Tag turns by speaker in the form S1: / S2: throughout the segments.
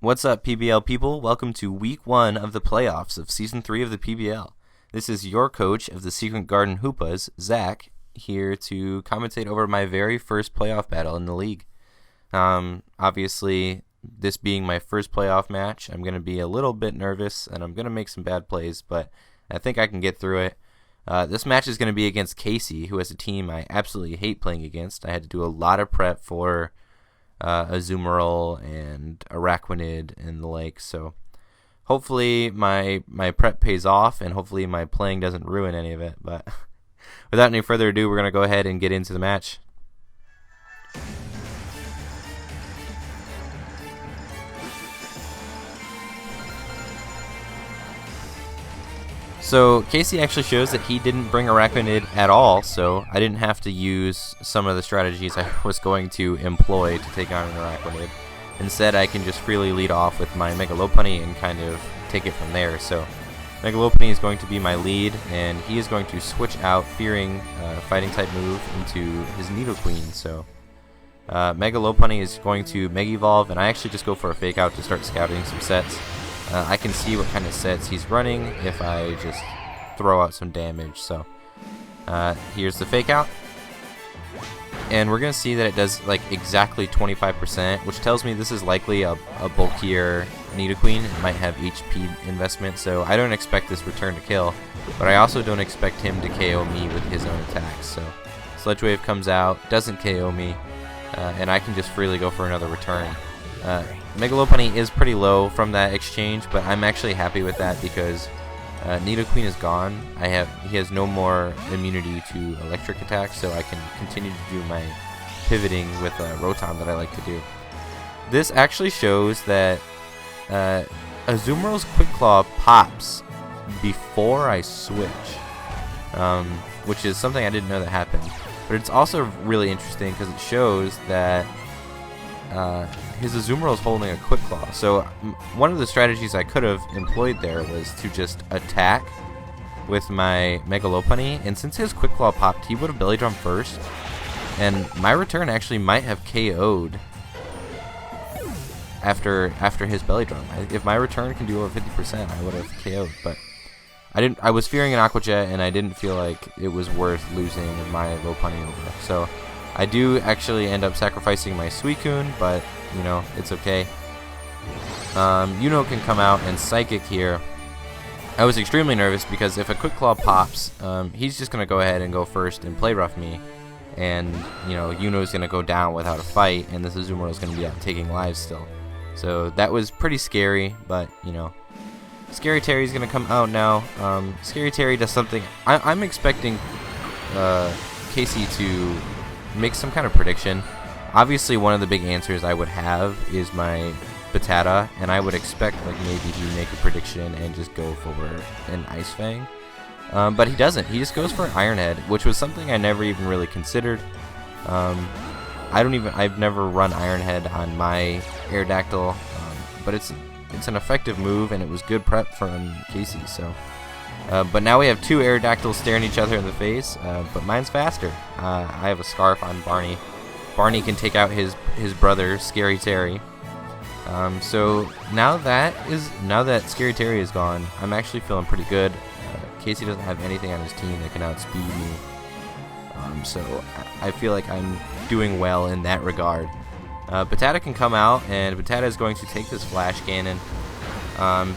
S1: What's up, PBL people? Welcome to week 1 of the playoffs of season 3 of the PBL. This is your coach of the Secret Garden Hoopas, Zach, here to commentate over my very first playoff battle in the league. Obviously, this being my first playoff match, I'm going to be a little bit nervous and I'm going to make some bad plays, but I think I can get through it. This match is going to be against Casey, who has a team I absolutely hate playing against. I had to do a lot of prep for Azumarill and Araquanid and the like, so hopefully my prep pays off and hopefully my playing doesn't ruin any of it. But without any further ado, we're going to go ahead and get into the match. So Casey actually shows that he didn't bring Araquanid at all, so I didn't have to use some of the strategies I was going to employ to take on an Araquanid. Instead, I can just freely lead off with my Mega Lopunny and kind of take it from there. So Mega Lopunny is going to be my lead, and he is going to switch out Fearing Fighting type move into his Nidoqueen. So Mega Lopunny is going to Mega Evolve, and I actually just go for a Fake Out to start scouting some sets. I can see what kind of sets he's running if I just throw out some damage. So here's the Fake Out, and we're gonna see that it does like exactly 25%, which tells me this is likely a bulkier Nidoqueen. It might have HP investment, so I don't expect this return to kill, but I also don't expect him to KO me with his own attacks. So Sludge Wave comes out, doesn't KO me, and I can just freely go for another return. Mega Lopunny is pretty low from that exchange, but I'm actually happy with that because Nidoqueen is gone. He has no more immunity to electric attacks, so I can continue to do my pivoting with Rotom that I like to do. This actually shows that Azumarill's Quick Claw pops before I switch, which is something I didn't know that happened. But it's also really interesting because it shows that his Azumarill is holding a Quick Claw. So one of the strategies I could have employed there was to just attack with my Mega Lopunny, and since his Quick Claw popped, he would have Belly Drum first, and my return actually might have KO'd after his Belly Drum. If my return can do over 50%, I would have KO'd, but I didn't. I was fearing an Aqua Jet, and I didn't feel like it was worth losing my Lopunny over. So I do actually end up sacrificing my Suicune, but you know, it's okay. Can come out and Psychic here. I was extremely nervous because if a Quick Claw pops, he's just gonna go ahead and go first and play rough me, and you know, Yuno's gonna go down without a fight, and this Azumarill is gonna be out taking lives still. So that was pretty scary, but you know, Scary Terry's gonna come out now. Scary Terry does something. I'm expecting Casey to make some kind of prediction. Obviously, one of the big answers I would have is my Batata, and I would expect like maybe he'd make a prediction and just go for an Ice Fang. But he doesn't. He just goes for an Iron Head, which was something I never even really considered. I've never run Iron Head on my Aerodactyl, but it's an effective move, and it was good prep from Casey. So, but now we have two Aerodactyls staring each other in the face, but mine's faster. I have a Scarf on Barney. Barney can take out his brother, Scary Terry. So now that Scary Terry is gone, I'm actually feeling pretty good. Casey doesn't have anything on his team that can outspeed me. So I feel like I'm doing well in that regard. Batata can come out, and Batata is going to take this Flash Cannon,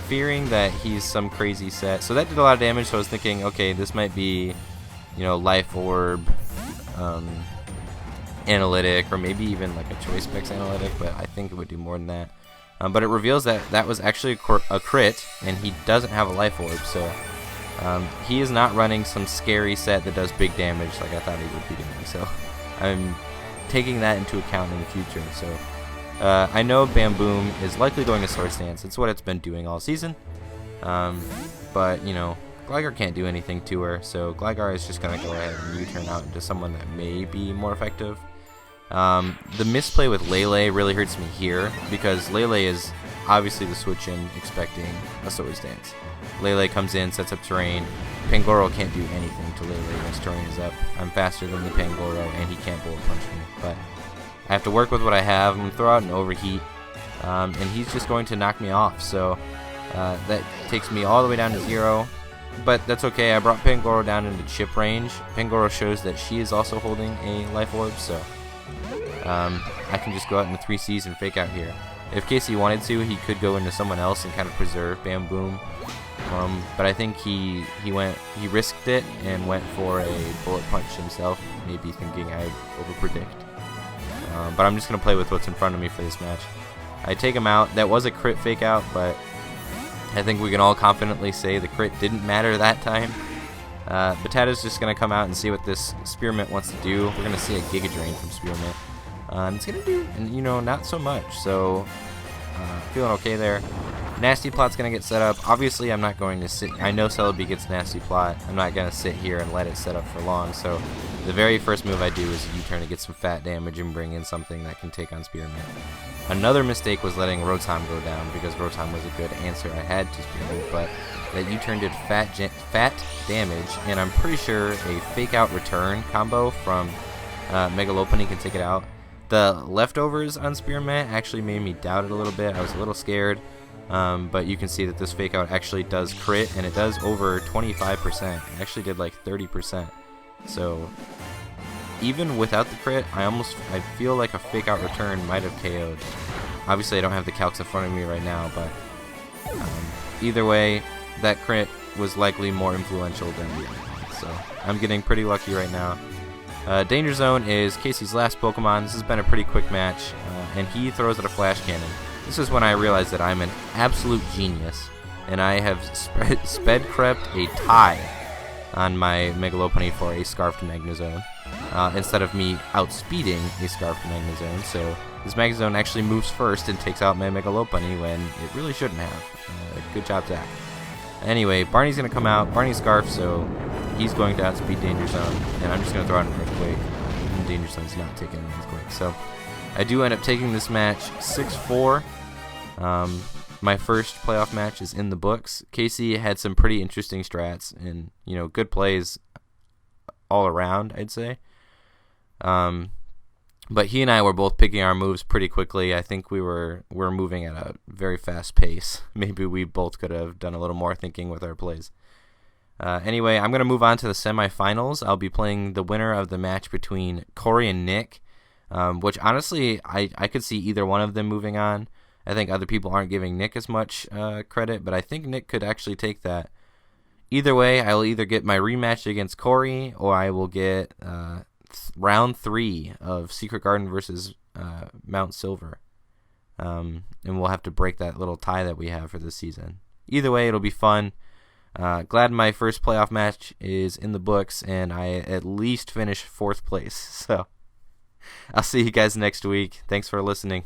S1: fearing that he's some crazy set. So that did a lot of damage, so I was thinking, okay, this might be, you know, Life Orb, Analytic, or maybe even like a Choice Specs Analytic, but I think it would do more than that. But it reveals that that was actually a crit, and he doesn't have a Life Orb, so he is not running some scary set that does big damage like I thought he would be doing. So I'm taking that into account in the future. So I know Bamboom is likely going to Swords Dance. It's what it's been doing all season. But you know, Gligar can't do anything to her, so Gligar is just going to go ahead and U-turn out into someone that may be more effective. The misplay with Lele really hurts me here, because Lele is obviously the switch in expecting a Swords Dance. Lele comes in, sets up terrain. Pangoro can't do anything to Lele once terrain is up. I'm faster than the Pangoro, and he can't bullet punch me, but I have to work with what I have. I'm going to throw out an Overheat. and he's just going to knock me off. So that takes me all the way down to 0. But that's okay. I brought Pangoro down into chip range. Pangoro shows that she is also holding a life orb, so I can just go out in the 3Cs and fake out here. If Casey wanted to, he could go into someone else and kind of preserve Bam Boom. But I think he risked it and went for a bullet punch himself, maybe thinking I'd overpredict. But I'm just going to play with what's in front of me for this match. I take him out. That was a crit fake out, but I think we can all confidently say the crit didn't matter that time. Batata's just going to come out and see what this Spearmint wants to do. We're going to see a Giga Drain from Spearmint. It's going to do, not so much, so feeling okay there. Nasty Plot's going to get set up. Obviously, I'm not going to sit. I know Celebi gets Nasty Plot. I'm not going to sit here and let it set up for long, so the very first move I do is a U-turn to get some fat damage and bring in something that can take on Spearmint. Another mistake was letting Rotom go down, because Rotom was a good answer I had to Spearmint, but that U-turn did fat damage, and I'm pretty sure a fake out return combo from Mega Lopunny can take it out. The leftovers on Spearmint actually made me doubt it a little bit. I was a little scared, but you can see that this fake out actually does crit, and it does over 25%. It actually did like 30%. So even without the crit, I feel like a fake out return might have KO'd. Obviously, I don't have the calcs in front of me right now, but either way, that crit was likely more influential than the other one. So I'm getting pretty lucky right now. Danger Zone is Casey's last Pokemon. This has been a pretty quick match, and he throws at a Flash Cannon. This is when I realized that I'm an absolute genius, and I have sped crept a tie on my Mega Lopunny for a Scarfed Magnezone, instead of me outspeeding a Scarfed Magnezone. So this Magnezone actually moves first and takes out my Mega Lopunny when it really shouldn't have. Good job, Zach. Anyway, Barney's going to come out. Barney's Scarf, so he's going to outspeed Danger Zone, and I'm just going to throw out an Earthquake, and Danger Zone's not taking an Earthquake. So I do end up taking this match 6-4. My first playoff match is in the books. Casey had some pretty interesting strats, and good plays all around, I'd say. But he and I were both picking our moves pretty quickly. I think we were moving at a very fast pace. Maybe we both could have done a little more thinking with our plays. Anyway, I'm going to move on to the semifinals. I'll be playing the winner of the match between Corey and Nick, which honestly, I could see either one of them moving on. I think other people aren't giving Nick as much credit, but I think Nick could actually take that. Either way, I will either get my rematch against Corey, or I will get round 3 of Secret Garden versus Mount Silver. And we'll have to break that little tie that we have for this season. Either way, it'll be fun. Glad my first playoff match is in the books, and I at least finished 4th place. So I'll see you guys next week. Thanks for listening.